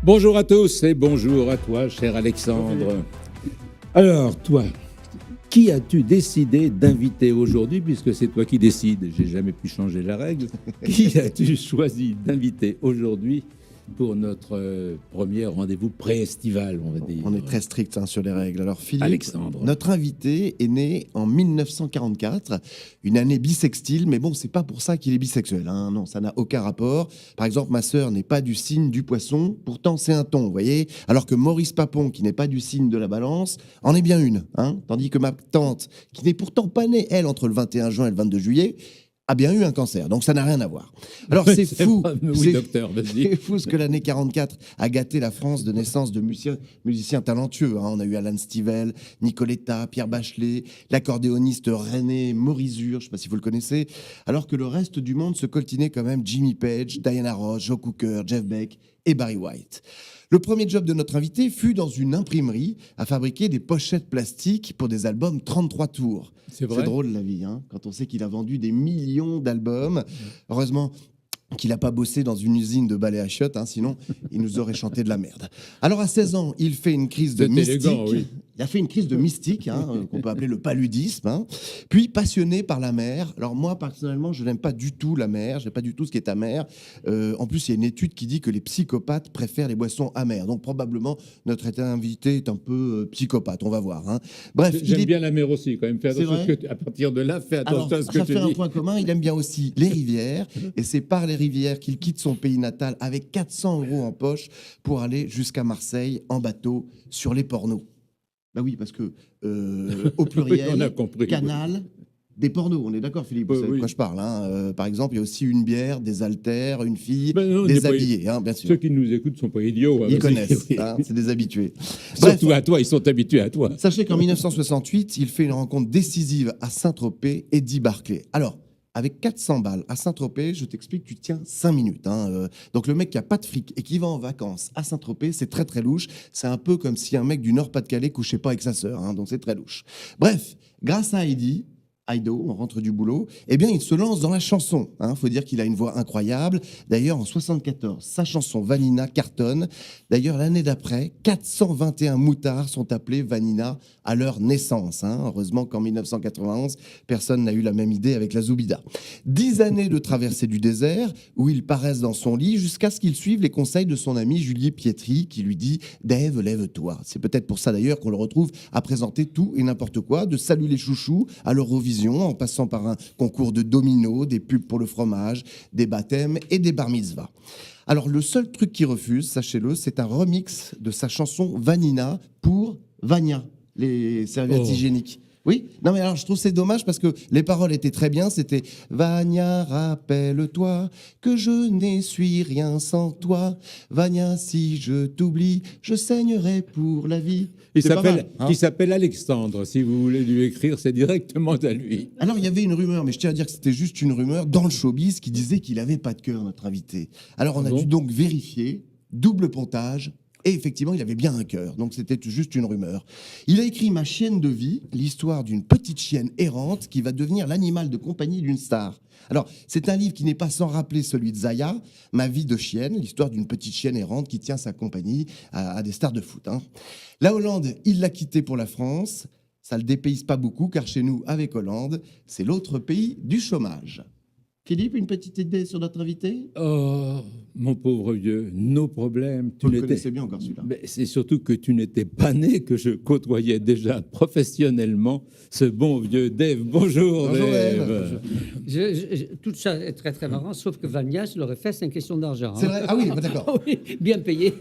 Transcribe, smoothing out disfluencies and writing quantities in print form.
Bonjour à tous et bonjour à toi, cher Alexandre. Alors, toi, qui as-tu décidé d'inviter aujourd'hui, puisque c'est toi qui décides, j'ai jamais pu changer la règle, qui as-tu choisi d'inviter aujourd'hui pour notre premier rendez-vous pré-estival, on va dire? On est très strict sur les règles. Alors Philippe, Alexandre. Notre invité est né en 1944, une année bissextile, mais bon, c'est pas pour ça qu'il est bisexuel. Non, ça n'a aucun rapport. Par exemple, ma sœur n'est pas du signe du poisson, pourtant c'est un thon, vous voyez. Alors que Maurice Papon, qui n'est pas du signe de la balance, en est bien une. Tandis que ma tante, qui n'est pourtant pas née, elle, entre le 21 juin et le 22 juillet, a bien eu un cancer, donc ça n'a rien à voir. Alors c'est fou, oui, docteur, vas-y. c'est fou ce que l'année 44 a gâté la France de naissance de musiciens talentueux. On a eu Alan Stivell, Nicoletta, Pierre Bachelet, l'accordéoniste René Morizur, je ne sais pas si vous le connaissez, alors que le reste du monde se coltinait quand même Jimmy Page, Diana Ross, Joe Cooker, Jeff Beck et Barry White. Le premier job de notre invité fut dans une imprimerie à fabriquer des pochettes plastiques pour des albums 33 tours. C'est vrai. C'est drôle la vie, quand on sait qu'il a vendu des millions d'albums. Heureusement qu'il n'a pas bossé dans une usine de balais à chiottes, sinon il nous aurait chanté de la merde. Alors à 16 ans, il fait une crise de C'est mystique. élégant, oui. Il a fait une crise de mystique, qu'on peut appeler le paludisme. Puis passionné par la mer. Alors moi, personnellement, je n'aime pas du tout la mer. Je n'aime pas du tout ce qui est amer. En plus, il y a une étude qui dit que les psychopathes préfèrent les boissons amères. Donc probablement, notre invité est un peu psychopathe. On va voir. Bref, J'aime bien la mer aussi, quand même. Fais attention vrai à partir de là, fais attention alors, à ce que ça tu fait un dis. point commun. Il aime bien aussi les rivières. Et c'est par les rivières qu'il quitte son pays natal avec 400 € en poche pour aller jusqu'à Marseille en bateau sur les pornos. Bah oui, parce que au pluriel, Oui, on a compris, canal, des pornos. On est d'accord, Philippe, vous savez de quoi je parle. Par exemple, il y a aussi une bière, des haltères, une fille, Non, des habillés, bien sûr. Ceux qui nous écoutent ne sont pas idiots. Ils vas-y. connaissent, c'est des habitués. Bref, Surtout à toi, ils sont habitués à toi. sachez qu'en 1968, il fait une rencontre décisive à Saint-Tropez, Eddie Barclay. Alors, avec 400 balles à Saint-Tropez, je t'explique, tu tiens 5 minutes. Donc le mec qui a pas de fric et qui va en vacances à Saint-Tropez, c'est très très louche. C'est un peu comme si un mec du Nord-Pas-de-Calais couchait pas avec sa sœur. Donc c'est très louche. Bref, grâce à Heidi, Aido, on rentre du boulot, eh bien, il se lance dans la chanson. Faut dire qu'il a une voix incroyable. D'ailleurs, en 74, sa chanson Vanina cartonne. D'ailleurs, l'année d'après, 421 moutards sont appelés Vanina à leur naissance. Heureusement qu'en 1991, personne n'a eu la même idée avec la Zoubida. 10 années de traversée du désert, où il paraisse dans son lit, jusqu'à ce qu'il suive les conseils de son ami Julie Pietri, qui lui dit « Dave, lève-toi ». C'est peut-être pour ça d'ailleurs qu'on le retrouve à présenter tout et n'importe quoi, de Salut les chouchous à l'Eurovision, en passant par un concours de dominos, des pubs pour le fromage, des baptêmes et des bar mitzvahs. Alors le seul truc qu'il refuse, sachez-le, c'est un remix de sa chanson Vanina pour Vania, les serviettes hygiéniques. Oui, non mais alors je trouve c'est dommage parce que les paroles étaient très bien, c'était « Vania, rappelle-toi que je n'ai suis rien sans toi. Vania, si je t'oublie, je saignerai pour la vie. » Il s'appelle Alexandre. Si vous voulez lui écrire, c'est directement à lui. Alors, il y avait une rumeur, mais je tiens à dire que c'était juste une rumeur dans le showbiz qui disait qu'il n'avait pas de cœur, notre invité. Alors, on a dû donc vérifier, double pontage, et effectivement, il avait bien un cœur. Donc, c'était juste une rumeur. Il a écrit Ma chienne de vie, l'histoire d'une petite chienne errante qui va devenir l'animal de compagnie d'une star. Alors, c'est un livre qui n'est pas sans rappeler celui de Zaya, Ma vie de chienne, l'histoire d'une petite chienne errante qui tient sa compagnie à des stars de foot. La Hollande, il l'a quitté pour la France. Ça ne le dépayse pas beaucoup, car chez nous, avec Hollande, c'est l'autre pays du chômage. Philippe, une petite idée sur notre invité ? Oh, mon pauvre vieux, nos problèmes. Vous le connaissez bien encore celui-là. Mais c'est surtout que tu n'étais pas né, que je côtoyais déjà professionnellement ce bon vieux Dave. Bonjour, Bonjour, Dave. Tout ça est très très marrant, sauf que Vania, je l'aurais fait, c'est une question d'argent. C'est vrai ? Ah oui, d'accord. Oui, bien payé.